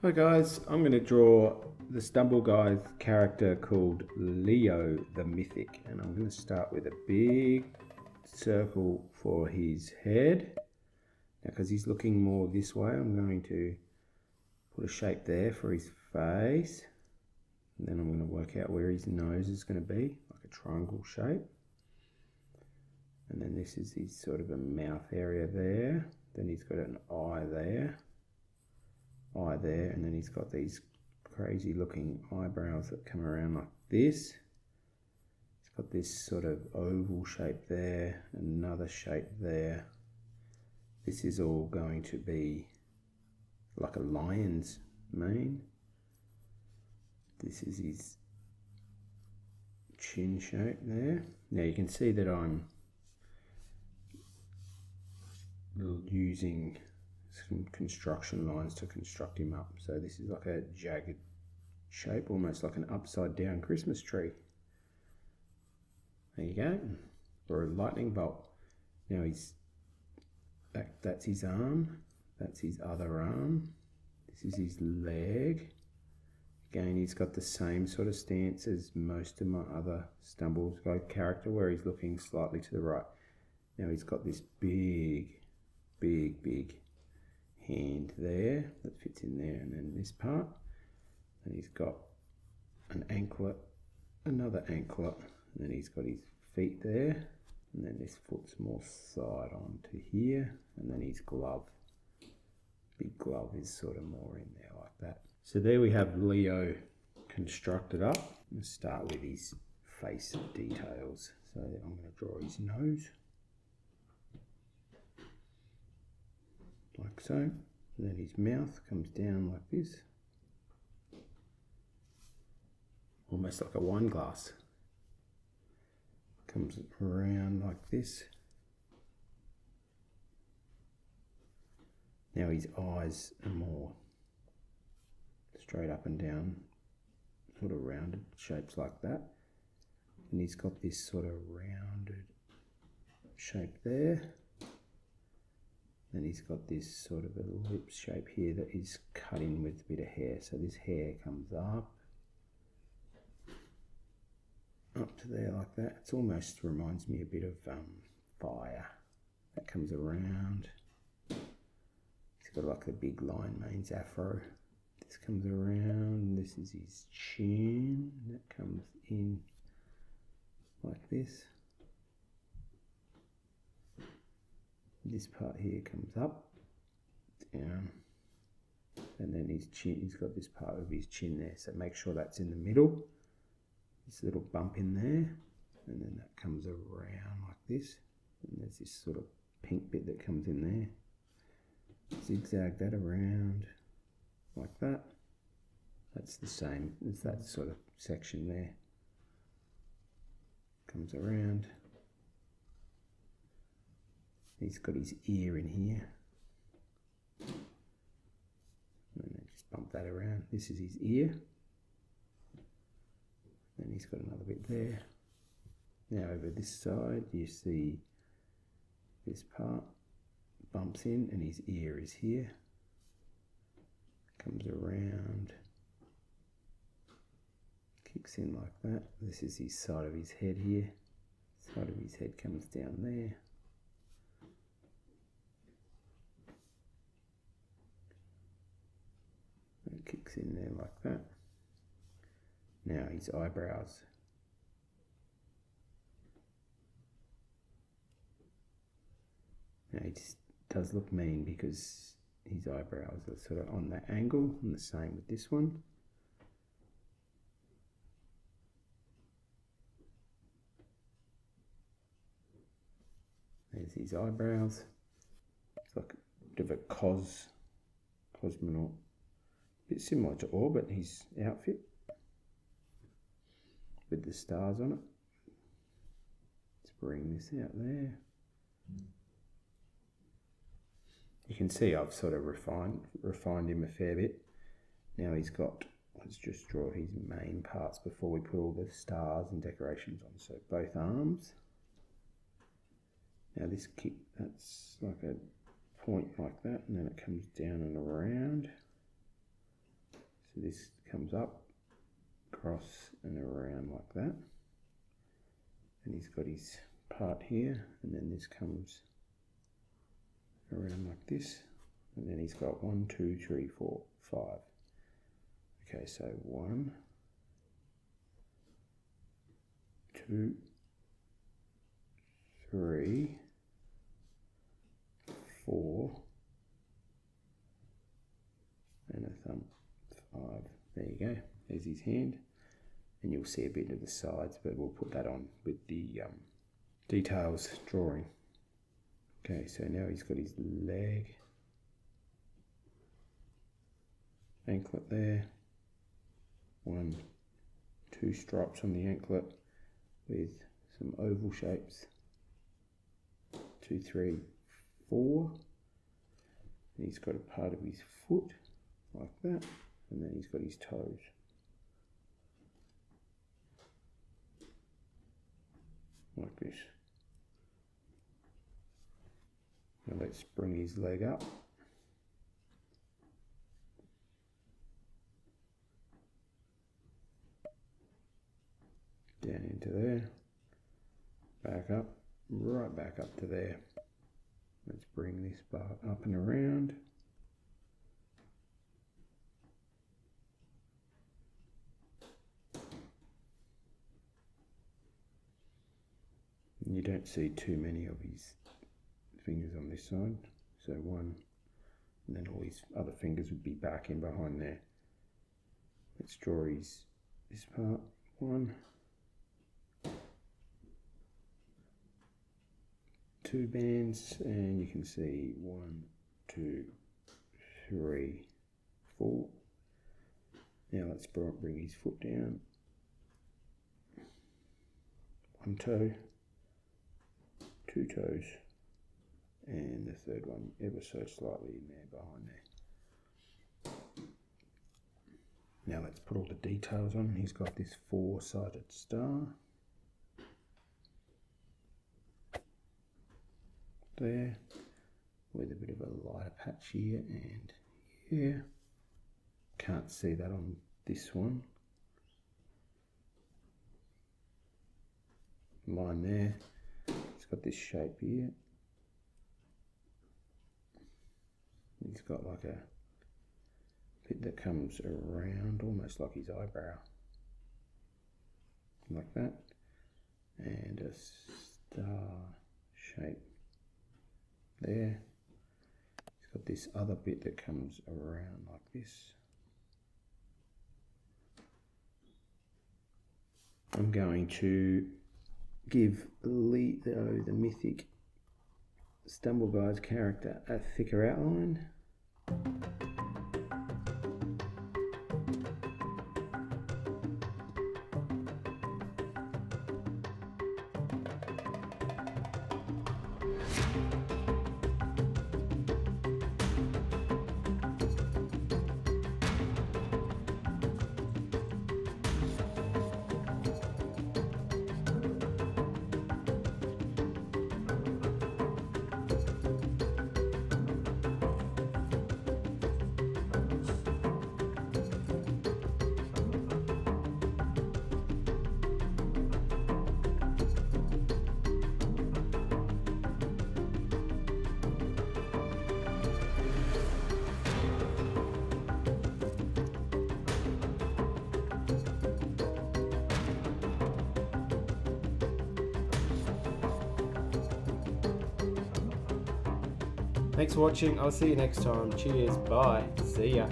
Hi guys, I'm going to draw the Stumble Guy's character called Leo the Mythic, and I'm going to start with a big circle for his head. Now because he's looking more this way, I'm going to put a shape there for his face, and then I'm going to work out where his nose is going to be, like a triangle shape. And then this is his sort of a mouth area there, then he's got an eye there, and then he's got these crazy looking eyebrows that come around like this. He's got this sort of oval shape there, another shape there. This is all going to be like a lion's mane. This is his chin shape there. Now you can see that I'm using some construction lines to construct him up. So this is like a jagged shape, almost like an upside down Christmas tree. There you go, or a lightning bolt. Now that's his arm, that's his other arm, this is his leg. Again, he's got the same sort of stance as most of my other Stumble Guy character, where he's looking slightly to the right. Now he's got this big hand there that fits in there, and then this part, and he's got an anklet, another anklet, and then he's got his feet there, and then this foot's more side on to here, and then his glove, big glove, is sort of more in there like that. So there we have Leo constructed up. Let's start with his face details. So I'm going to draw his nose like so, and then his mouth comes down like this, almost like a wine glass, comes around like this. Now his eyes are more straight up and down, sort of rounded shapes like that, and he's got this sort of rounded shape there. Then he's got this sort of a lip shape here that is cut in with a bit of hair. So this hair comes up to there like that. It almost reminds me a bit of fire. That comes around. He's got like the big lion mane's afro. This comes around. This is his chin. That comes in like this. This part here comes up, down, and then his chin, he's got this part of his chin there, so make sure that's in the middle, this little bump in there, and then that comes around like this, and there's this sort of pink bit that comes in there. Zigzag that around like that. That's the same as that sort of section there. Comes around. He's got his ear in here, and then just bump that around. This is his ear, then he's got another bit there. Now over this side you see this part bumps in and his ear is here, comes around, kicks in like that. This is his side of his head here, side of his head comes down there. Kicks in there like that. Now his eyebrows. Now he just does look mean because his eyebrows are sort of on that angle, and the same with this one. There's his eyebrows. It's like a bit of a cosmonaut. Bit similar to Orbit, his outfit, with the stars on it. Let's bring this out there. You can see I've sort of refined him a fair bit. Now he's got, let's just draw his main parts before we put all the stars and decorations on. So both arms. Now this kick, that's like a point like that, and then it comes down and around. So this comes up, across and around like that. And he's got his part here, and then this comes around like this. And then he's got 1, 2, 3, 4, 5. Okay, so 1, 2, 3, 4, and a thumb, 5. There you go. There's his hand, and you'll see a bit of the sides, but we'll put that on with the details drawing. Okay, so now he's got his leg, anklet there, 1, 2 stripes on the anklet with some oval shapes, 2, 3, 4, and he's got a part of his foot like that, and then he's got his toes. Like this. Now let's bring his leg up. Down into there. Back up. Right back up to there. Let's bring this bar up and around. You don't see too many of his fingers on this side, so 1, and then all his other fingers would be back in behind there. Let's draw this part, 1, 2 bands, and you can see 1, 2, 3, 4. Now let's bring his foot down, 1 toe, 2 toes, and the third one ever so slightly in there behind there. Now let's put all the details on. He's got this 4-sided star there with a bit of a lighter patch here and here. Can't see that on this one. Line there. It's got this shape here. He's got like a bit that comes around, almost like his eyebrow, like that, and a star shape there. He's got this other bit that comes around like this. I'm going to give Leo the Mythic Stumble Guys character a thicker outline. Thanks for watching. I'll see you next time. Cheers. Bye. See ya.